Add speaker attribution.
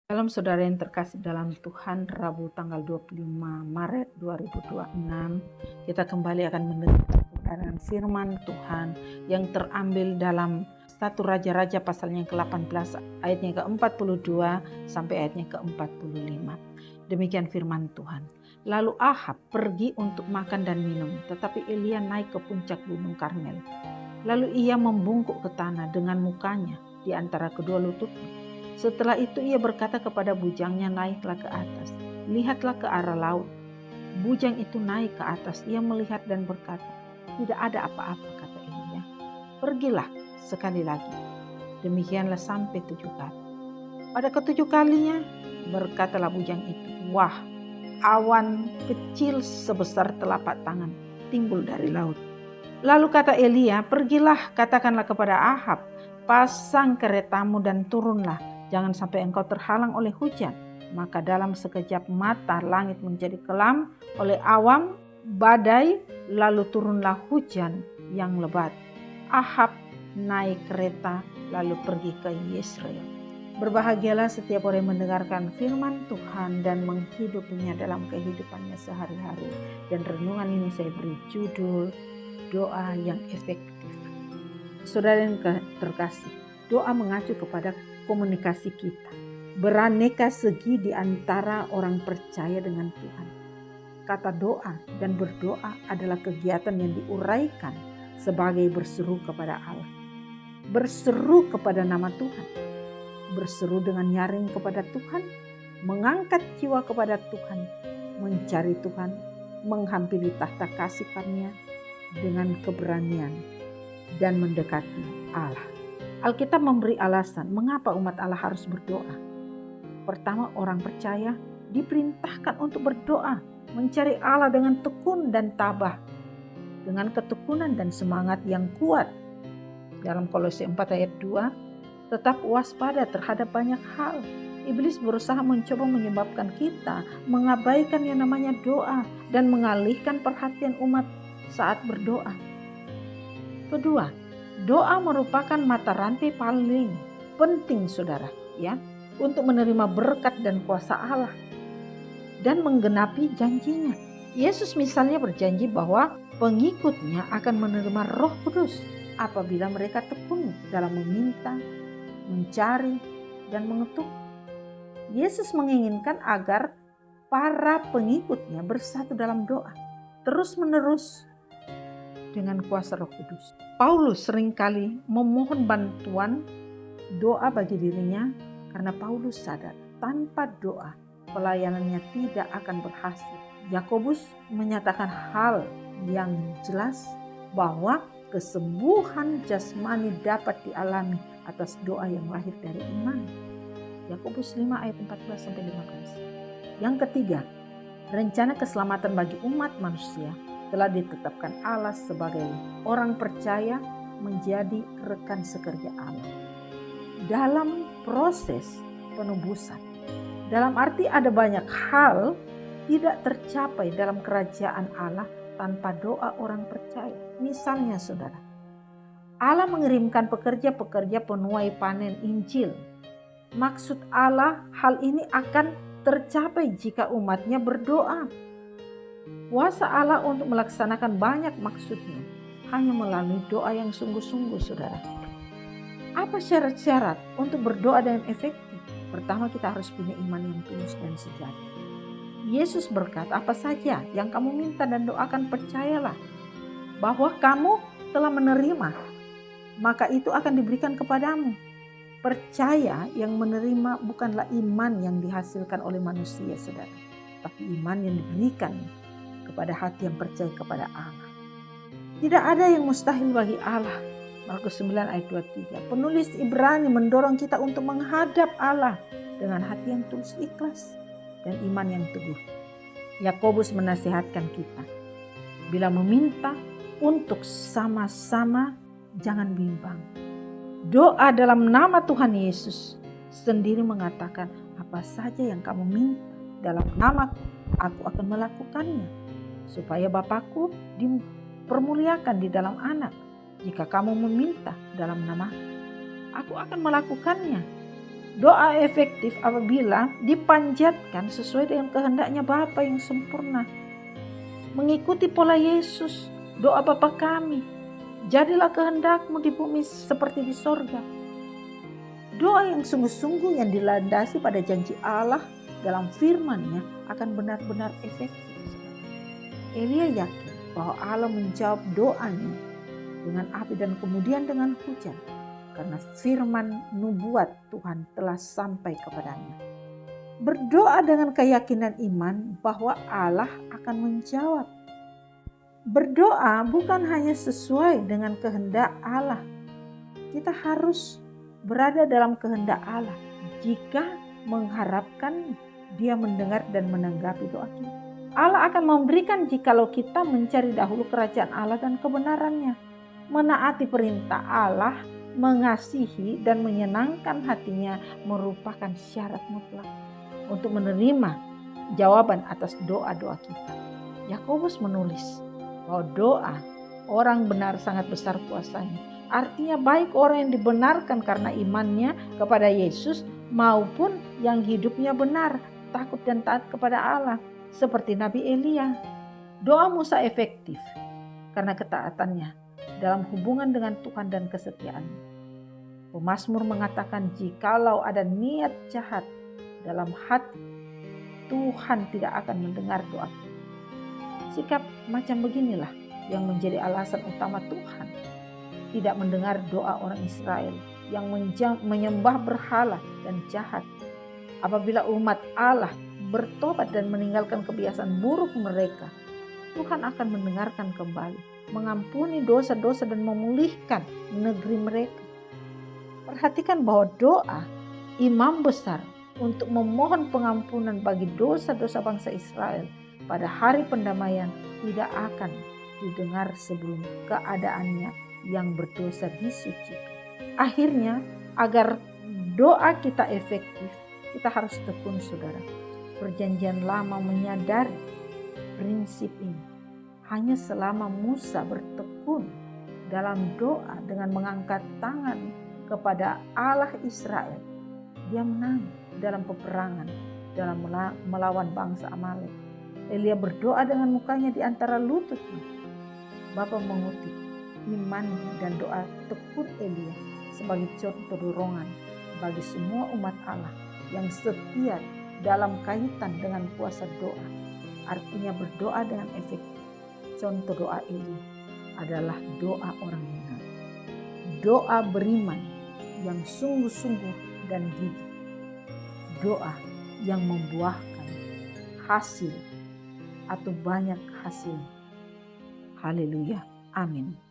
Speaker 1: Salam saudara yang terkasih dalam Tuhan, Rabu tanggal 25 Maret 2026, kita kembali akan mendengar kebenaran firman Tuhan yang terambil dalam 1 Raja-Raja pasalnya yang ke-18 ayatnya ke-42 sampai ayatnya ke-45. Demikian firman Tuhan. Lalu Ahab pergi untuk makan dan minum, tetapi Elia naik ke puncak gunung Karmel. Lalu ia membungkuk ke tanah dengan mukanya di antara kedua lututnya. Setelah itu ia berkata kepada bujangnya, naiklah ke atas, lihatlah ke arah laut. Bujang itu naik ke atas, ia melihat dan berkata, tidak ada apa-apa, kata Elia. Pergilah sekali lagi. Demikianlah sampai 7 kali. Pada ke-7 kalinya berkatalah bujang itu, wah, awan kecil sebesar telapak tangan timbul dari laut. Lalu kata Elia, pergilah katakanlah kepada Ahab, pasang keretamu dan turunlah. Jangan sampai engkau terhalang oleh hujan. Maka dalam sekejap mata langit menjadi kelam oleh awan, badai, lalu turunlah hujan yang lebat. Ahab naik kereta lalu pergi ke Yezreel. Berbahagialah setiap orang yang mendengarkan firman Tuhan dan menghidupinya dalam kehidupannya sehari-hari. Dan renungan ini saya beri judul, doa yang efektif. Saudara yang terkasih, doa mengacu kepada komunikasi kita, beraneka segi di antara orang percaya dengan Tuhan. Kata doa dan berdoa adalah kegiatan yang diuraikan sebagai berseru kepada Allah, berseru kepada nama Tuhan, berseru dengan nyaring kepada Tuhan, mengangkat jiwa kepada Tuhan, mencari Tuhan, menghampiri tahta kasih karunia dengan keberanian dan mendekati Allah. Alkitab memberi alasan mengapa umat Allah harus berdoa. Pertama, orang percaya diperintahkan untuk berdoa, mencari Allah dengan tekun dan tabah, dengan ketekunan dan semangat yang kuat. Dalam Kolose 4 ayat 2, tetap waspada terhadap banyak hal. Iblis berusaha mencoba menyebabkan kita mengabaikan yang namanya doa dan mengalihkan perhatian umat saat berdoa. Kedua, doa merupakan mata rantai paling penting saudara, ya, untuk menerima berkat dan kuasa Allah dan menggenapi janjinya. Yesus misalnya berjanji bahwa pengikutnya akan menerima Roh Kudus apabila mereka tekun dalam meminta, mencari, dan mengetuk. Yesus menginginkan agar para pengikutnya bersatu dalam doa terus-menerus dengan kuasa Roh Kudus. Paulus seringkali memohon bantuan doa bagi dirinya karena Paulus sadar tanpa doa pelayanannya tidak akan berhasil. Yakobus menyatakan hal yang jelas bahwa kesembuhan jasmani dapat dialami atas doa yang lahir dari iman. Yakobus 5 ayat 14-15. Yang ketiga, rencana keselamatan bagi umat manusia telah ditetapkan Allah sebagai orang percaya menjadi rekan sekerja Allah dalam proses penebusan. Dalam arti ada banyak hal tidak tercapai dalam kerajaan Allah tanpa doa orang percaya. Misalnya saudara, Allah mengirimkan pekerja-pekerja penuai panen Injil. Maksud Allah hal ini akan tercapai jika umatnya berdoa. Kuasa Allah untuk melaksanakan banyak maksudnya hanya melalui doa yang sungguh-sungguh saudara. Apa syarat-syarat untuk berdoa dengan efektif? Pertama, kita harus punya iman yang tulus dan sejati. Yesus berkata, apa saja yang kamu minta dan doakan, percayalah bahwa kamu telah menerima, maka itu akan diberikan kepadamu. Percaya yang menerima bukanlah iman yang dihasilkan oleh manusia saudara, tapi iman yang diberikan kepada hati yang percaya kepada Allah. Tidak ada yang mustahil bagi Allah. Markus 9 ayat 23. Penulis Ibrani mendorong kita untuk menghadap Allah dengan hati yang tulus ikhlas dan iman yang teguh. Yakobus menasihatkan kita, bila meminta untuk sama-sama jangan bimbang. Doa dalam nama Tuhan Yesus sendiri mengatakan, apa saja yang kamu minta dalam namaku, aku akan melakukannya, supaya Bapakku dipermuliakan di dalam anak. Jika kamu meminta dalam nama, aku akan melakukannya. Doa efektif apabila dipanjatkan sesuai dengan kehendaknya Bapa yang sempurna. Mengikuti pola Yesus, doa Bapa kami, jadilah kehendak-Mu di bumi seperti di sorga. Doa yang sungguh-sungguh yang dilandasi pada janji Allah dalam firman-Nya akan benar-benar efektif. Elia yakin bahwa Allah menjawab doanya dengan api dan kemudian dengan hujan, karena firman nubuat Tuhan telah sampai kepadanya. Berdoa dengan keyakinan iman bahwa Allah akan menjawab. Berdoa bukan hanya sesuai dengan kehendak Allah. Kita harus berada dalam kehendak Allah jika mengharapkan Dia mendengar dan menanggapi doa kita. Allah akan memberikan jikalau kita mencari dahulu kerajaan Allah dan kebenarannya. Menaati perintah Allah, mengasihi dan menyenangkan hatinya merupakan syarat mutlak untuk menerima jawaban atas doa-doa kita. Yakobus menulis bahwa doa orang benar sangat besar kuasanya. Artinya baik orang yang dibenarkan karena imannya kepada Yesus maupun yang hidupnya benar, takut dan taat kepada Allah. Seperti Nabi Elia. Doa Musa efektif karena ketaatannya dalam hubungan dengan Tuhan dan kesetiaannya. Pemazmur mengatakan jikalau ada niat jahat dalam hati, Tuhan tidak akan mendengar doa. Sikap macam beginilah yang menjadi alasan utama Tuhan tidak mendengar doa orang Israel yang menyembah berhala dan jahat. Apabila umat Allah bertobat dan meninggalkan kebiasaan buruk mereka, Tuhan akan mendengarkan kembali, mengampuni dosa-dosa dan memulihkan negeri mereka. Perhatikan bahwa doa imam besar untuk memohon pengampunan bagi dosa-dosa bangsa Israel pada hari pendamaian tidak akan didengar sebelum keadaannya yang berdosa disucikan. Akhirnya, agar doa kita efektif, kita harus tekun, saudara. Perjanjian Lama menyadari prinsip ini. Hanya selama Musa bertekun dalam doa dengan mengangkat tangan kepada Allah Israel, dia menang dalam peperangan dalam melawan bangsa Amalek. Elia berdoa dengan mukanya di antara lututnya. Bapa mengutip iman dan doa tekun Elia sebagai contoh dorongan bagi semua umat Allah yang setia dalam kaitan dengan kuasa doa. Artinya berdoa dengan efektif. Contoh doa Elia adalah doa orang benar. Doa beriman yang sungguh-sungguh dan gigih. Doa yang membuahkan hasil atau banyak hasil. Haleluya. Amin.